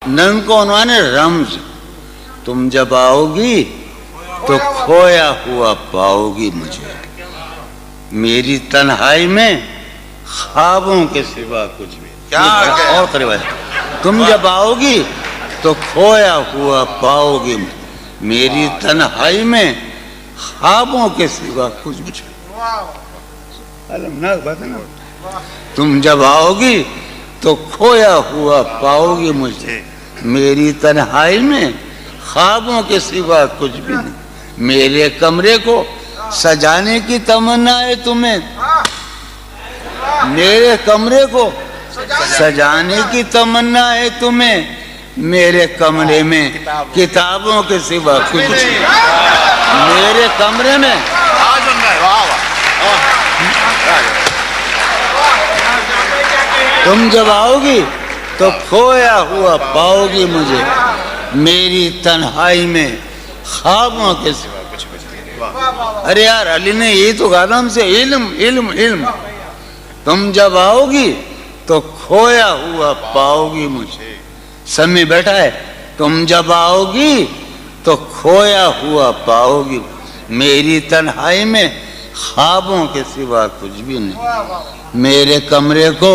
ننگ کو عنوان ہے رمز. تم جب آؤ گی تو کھویا ہوا پاؤ گی مجھے, میری تنہائی میں خوابوں کے سوا کچھ بھی. اور قریب ہے. تم جب آؤ گی تو کھویا ہوا پاؤ گی میری تنہائی میں خوابوں کے سوا کچھ بھی. المناک بات ہے نا. تم جب آؤ گی تو کھویا ہوا پاؤ گی مجھے, میری تنہائی میں خوابوں کے سوا کچھ بھی نہیں. میرے کمرے کو سجانے کی تمنا ہے تمہیں, میرے کمرے کو سجانے کی تمنا ہے تمہیں, میرے کمرے میں کتابوں کے سوا کچھ نہیں. میرے کمرے میں تم جب آؤ گی تو کھویا ہوا پاؤ گی مجھے, میری تنہائی میں خوابوں کے سوا کچھ نہیں. ارے یار علی نے یہی تو کہا ہم سے, علم علم علم. تم جب آؤ گی تو کھویا ہوا پاؤ گی مجھے. سمی بیٹھا ہے. تم جب آؤ گی تو کھویا ہوا پاؤ گی, میری تنہائی میں خوابوں کے سوا کچھ بھی نہیں. میرے کمرے کو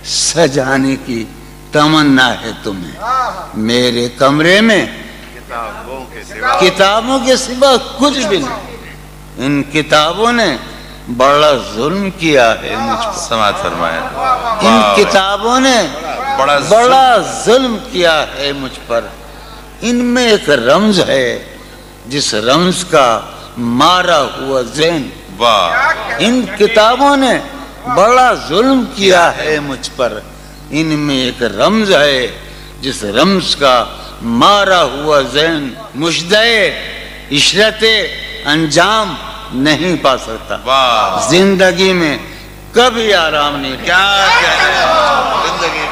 سجانے کی تمنا ہے تمہیں, میرے کمرے میں کتابوں کے سوا کچھ بھی نہیں. ان کتابوں نے بڑا ظلم کیا ہے مجھ پر. سماعت فرمائے. ان کتابوں نے بڑا ظلم کیا ہے مجھ پر. ان میں ایک رمز ہے جس رمز کا مارا ہوا ذہن. ان کتابوں نے بڑا ظلم کیا ہے مجھ پر. ان میں ایک رمز ہے جس رمز کا مارا ہوا ذہن مشدے عشرت انجام نہیں پا سکتا. زندگی میں کبھی آرام نہیں. کیا زندگی